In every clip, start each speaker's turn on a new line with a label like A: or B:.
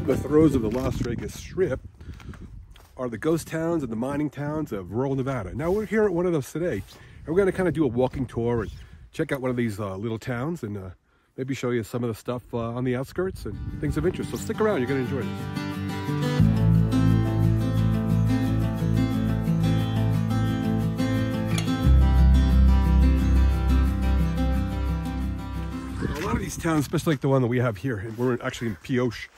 A: the throes of the Las Vegas Strip are the ghost towns and the mining towns of rural Nevada. Now we're here at one of those today, and we're going to kind of do a walking tour and check out one of these little towns and maybe show you some of the stuff on the outskirts and things of interest. So stick around, you're going to enjoy this. A lot of these towns, especially like the one that we have here, and we're actually in Pioche,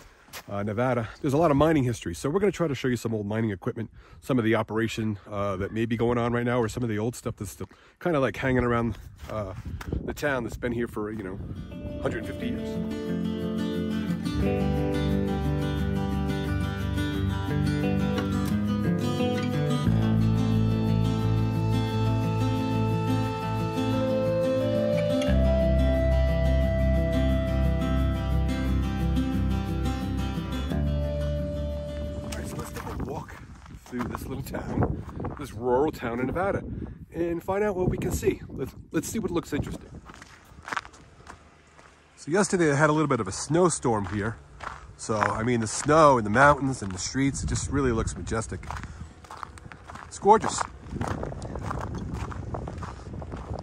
A: Nevada, there's a lot of mining history. So we're going to try to show you some old mining equipment, some of the operation that may be going on right now, or some of the old stuff that's still kind of like hanging around the town that's been here for, 150 years. Through this little town, this rural town in Nevada, and find out what we can see. Let's see what looks interesting. So yesterday I had a little bit of a snowstorm here. So I mean, the snow and the mountains and the streets, it just really looks majestic. It's gorgeous.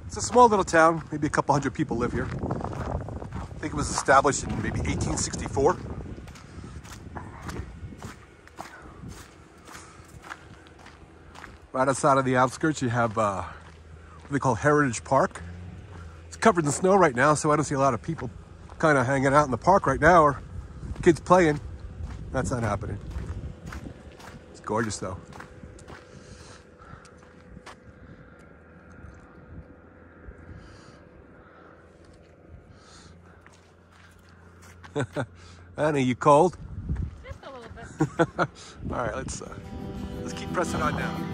A: It's a small little town, maybe a couple hundred people live here. I think it was established in maybe 1864. Right outside of the outskirts, you have what they call Heritage Park. It's covered in snow right now, so I don't see a lot of people kind of hanging out in the park right now, or kids playing. That's not happening. It's gorgeous, though. Annie, you cold?
B: Just a little bit.
A: All right, let's keep pressing on down.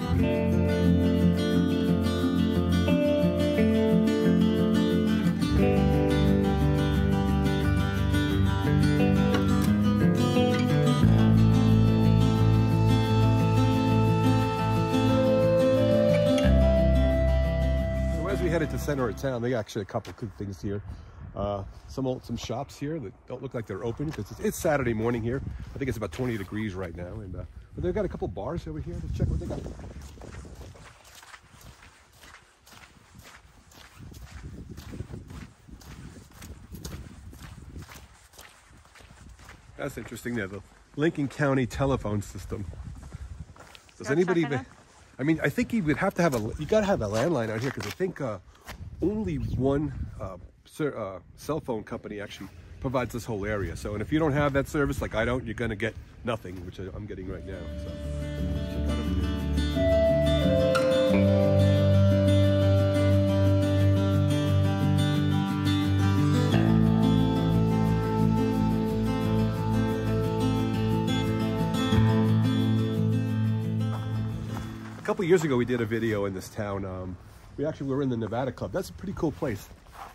A: So as we headed to center of town, they got actually a couple good things here. Some shops here that don't look like they're open because it's Saturday morning here. I think it's about 20 degrees right now, and but they've got a couple bars over here. Let's check what they got. That's interesting there, the Lincoln County telephone system. Does anybody even, I mean, I think you would have to have you got to have a landline out here because I think only one cell phone company actually provides this whole area. So, and if you don't have that service, like I don't, you're going to get nothing, which I'm getting right now. So, check out over A couple years ago, we did a video in this town. We actually were in the Nevada Club. That's a pretty cool place.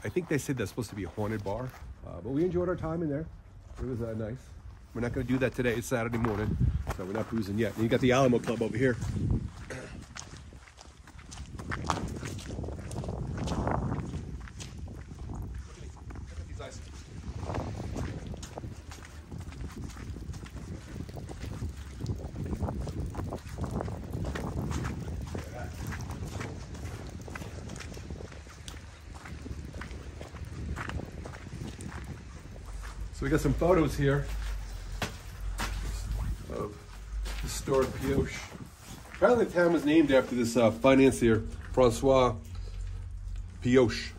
A: I think they said that's supposed to be a haunted bar, but we enjoyed our time in there. It was nice. We're not going to do that today. It's Saturday morning, so we're not boozing yet. And you got the Alamo Club over here. So we got some photos here of historic Pioche. Apparently the town was named after this financier, Francois Pioche.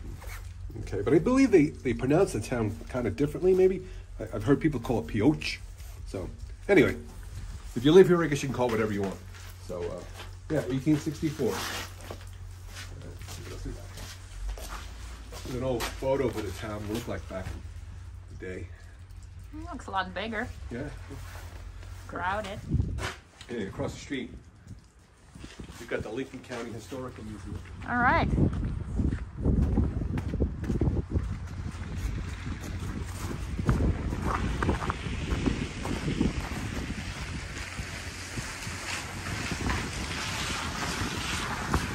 A: Okay, but I believe they pronounce the town kind of differently, maybe. I've heard people call it Pioche. So anyway, if you live here, I guess you can call it whatever you want. So yeah, 1864. This is an old photo of what the town looked like back in the day.
B: It looks a lot bigger.
A: Yeah.
B: Crowded.
A: Yeah, across the street, you've got the Lincoln County Historical Museum.
B: All right.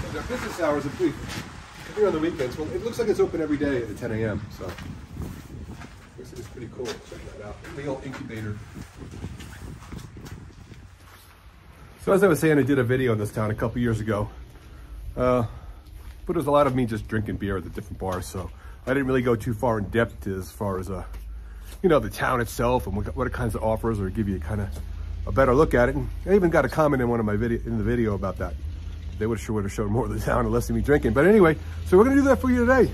A: So their business hours are pretty here on the weekends. Well, it looks like it's open every day at 10 a.m. So it's pretty cool. Check that out. The old incubator. So as I was saying, I did a video in this town a couple years ago. But it was a lot of me just drinking beer at the different bars, so I didn't really go too far in depth as far as, you know, the town itself and what kinds of offers, or give you kind of a better look at it. And I even got a comment in one of my video about that. They would have showed more of the town and less of me drinking. But anyway, so we're gonna do that for you today.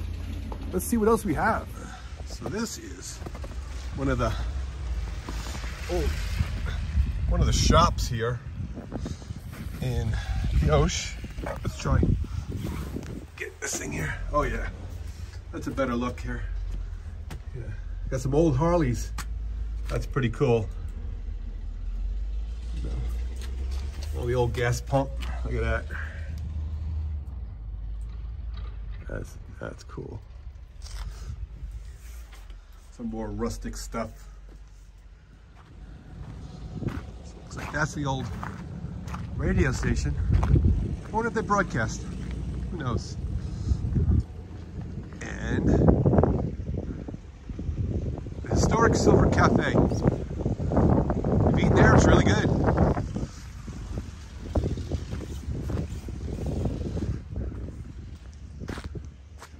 A: Let's see what else we have. So this is one of the shops here in Pioche. Let's try get this thing here. Oh yeah, that's a better look here. Yeah, got some old Harleys. That's pretty cool. Oh, the old gas pump. Look at that. That's cool. Some more rustic stuff. So looks like that's the old radio station. I wonder if they broadcast. Who knows? And the historic Silver Cafe. You've eaten there, it's really good.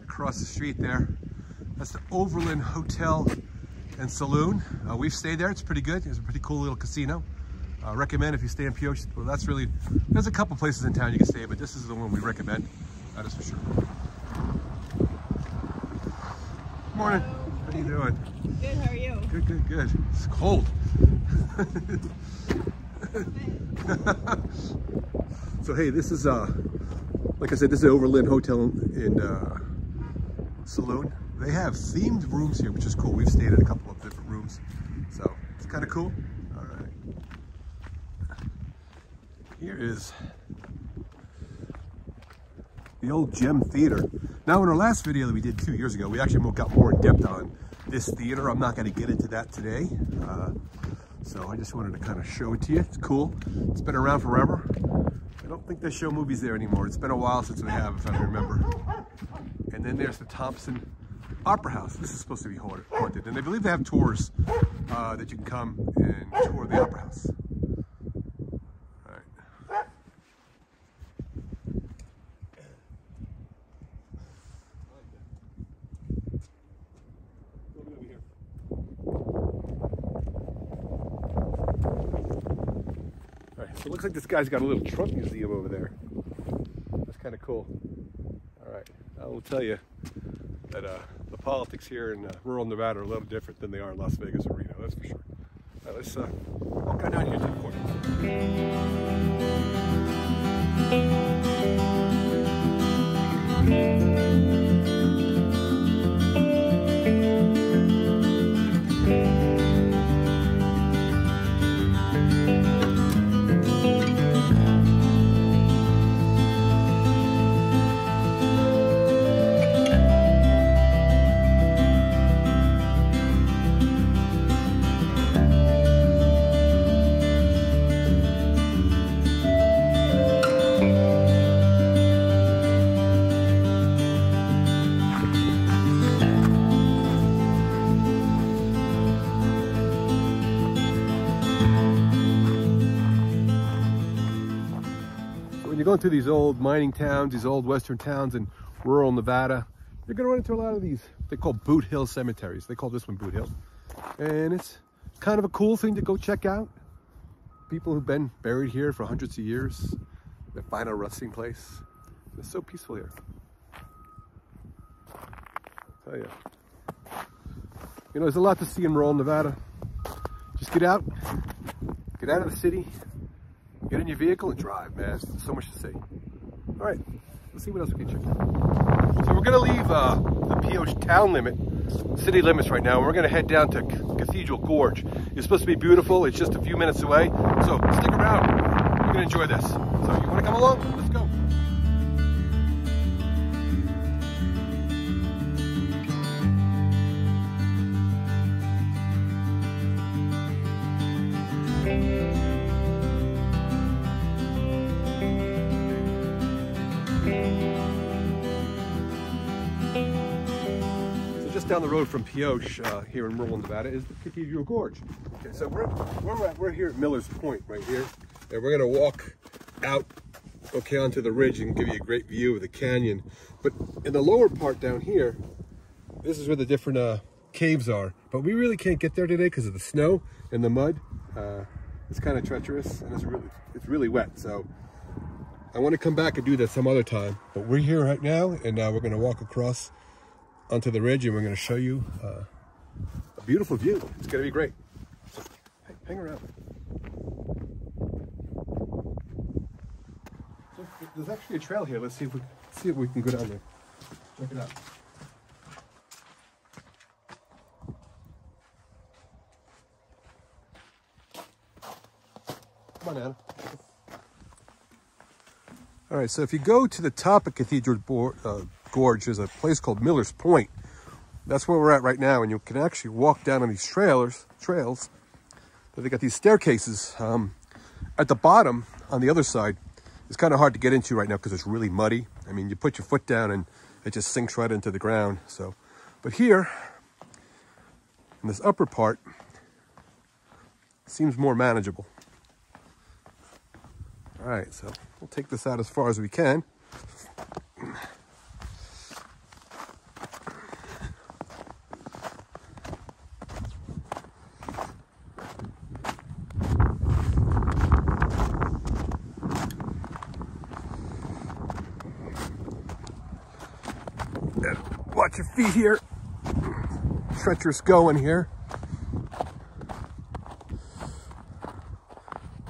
A: Across the street there, that's the Overland Hotel and Saloon. We've stayed there, it's pretty good. It's a pretty cool little casino. Recommend if you stay in Pioche. Well, that's really, there's a couple places in town you can stay, but this is the one we recommend. That is for sure. Morning. How are you doing?
B: Good, how are you?
A: Good. It's cold. So hey, this is like I said, this is Overland Hotel and Saloon. They have themed rooms here, which is cool. We've stayed at a couple of different rooms, so it's kind of cool. All right. Here is the old Gem Theater. Now, in our last video that we did 2 years ago, we actually got more in depth on this theater. I'm not going to get into that today. So I just wanted to kind of show it to you. It's cool. It's been around forever. I don't think they show movies there anymore. It's been a while since we have, if I remember. And then there's the Thompson Opera House. This is supposed to be haunted. And I believe they have tours that you can come and tour the Opera House. All right. So it looks like this guy's got a little Trump museum over there. That's kind of cool. All right, I will tell you that the politics here in rural Nevada are a little different than they are in Las Vegas or Reno, that's for sure. All right, let's walk right down here to the corner. When you're going through these old mining towns, these old western towns in rural Nevada, you're going to run into a lot of these, they call Boot Hill cemeteries. They call this one Boot Hill. And it's kind of a cool thing to go check out. People who've been buried here for hundreds of years, their final resting place. It's so peaceful here. I'll tell you. You know, there's a lot to see in rural Nevada. Just get out of the city, get in your vehicle and drive, man. There's so much to see. All right, let's see what else we can check out. So we're gonna leave the Pioche town limit, city limits right now, and we're gonna head down to Cathedral Gorge. It's supposed to be beautiful. It's just a few minutes away, so stick around. You're gonna enjoy this. So you wanna come along? Let's go. Just down the road from Pioche, here in rural Nevada, is the Cathedral Gorge. Okay, so we're here at Miller's Point right here. And we're gonna walk out, okay, onto the ridge and give you a great view of the canyon. But in the lower part down here, this is where the different caves are. But we really can't get there today because of the snow and the mud. It's kind of treacherous and it's really wet. So I want to come back and do that some other time. But we're here right now, and we're going to walk across onto the ridge, and we're going to show you a beautiful view. It's going to be great. So, hey, hang around. So there's actually a trail here. Let's see if we can go down there. Check it out. Come on, Anna. All right, so if you go to the top of Cathedral Gorge, there's a place called Miller's Point. That's where we're at right now, and you can actually walk down on these trails. They got these staircases. At the bottom, on the other side, it's kind of hard to get into right now because it's really muddy. I mean, you put your foot down and it just sinks right into the ground. So, but here, in this upper part, it seems more manageable. All right, so we'll take this out as far as we can. And watch your feet here. Treacherous going here.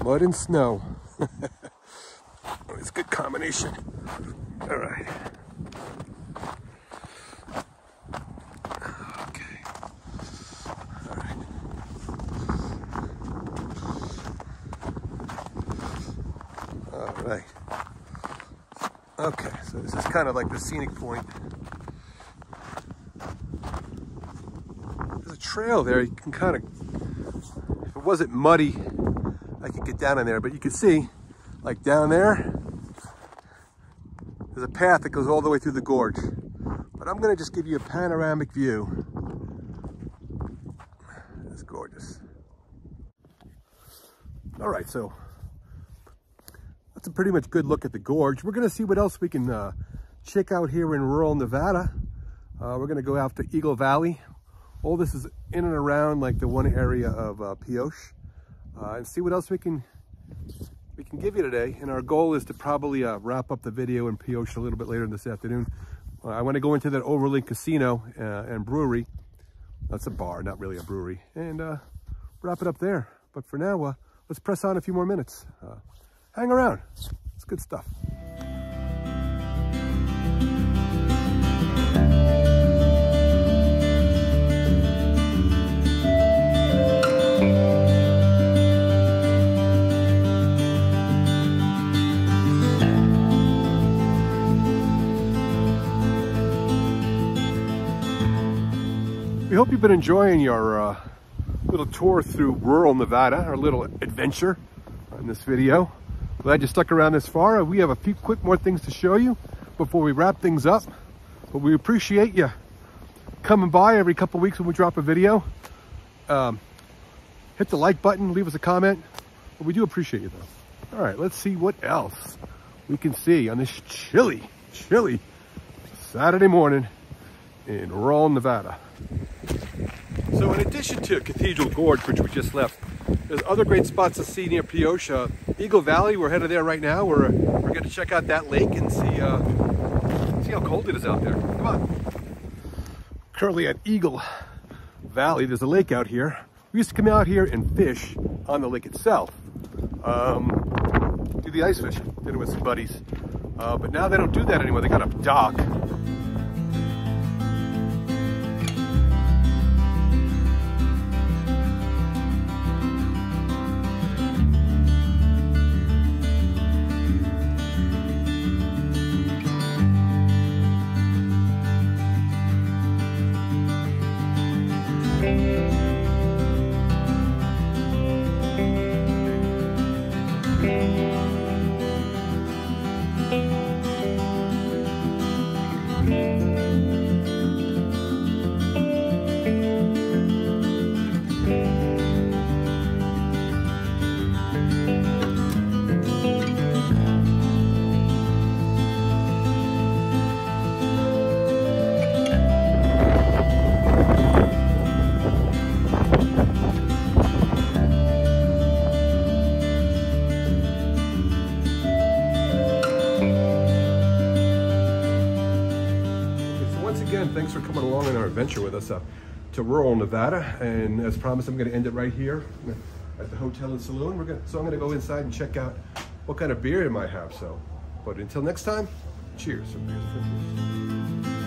A: Mud and snow. It's a good combination. All right. Okay. All right. All right. Okay, so this is kind of like the scenic point. There's a trail there. You can kind of, if it wasn't muddy, I could get down in there, but you can see, like down there, there's a path that goes all the way through the gorge. But I'm gonna just give you a panoramic view. It's gorgeous. All right, so that's a pretty much good look at the gorge. We're gonna see what else we can check out here in rural Nevada. We're gonna go out to Eagle Valley. All this is in and around like the one area of Pioche, and see what else we can give you today. And our goal is to probably wrap up the video in Pioche a little bit later this afternoon. I want to go into that Overland Casino and Brewery. That's a bar, not really a brewery, and wrap it up there. But for now, let's press on a few more minutes. Hang around. It's good stuff. We hope you've been enjoying your little tour through rural Nevada, our little adventure in this video. Glad you stuck around this far. We have a few quick more things to show you before we wrap things up. But we appreciate you coming by every couple weeks when we drop a video. Hit the like button, leave us a comment. But we do appreciate you though. All right, let's see what else we can see on this chilly Saturday morning in rural Nevada. So in addition to Cathedral Gorge, which we just left, there's other great spots to see near Pioche. Eagle Valley, we're headed there right now. We're going to check out that lake and see how cold it is out there. Come on. Currently at Eagle Valley, there's a lake out here. We used to come out here and fish on the lake itself. Do the ice fishing. Did it with some buddies. But now they don't do that anymore. They got a dock. adventure with us to rural Nevada. And as promised, I'm going to end it right here at the hotel and saloon. So I'm going to go inside and check out what kind of beer it might have. But until next time, cheers. Some beers for you.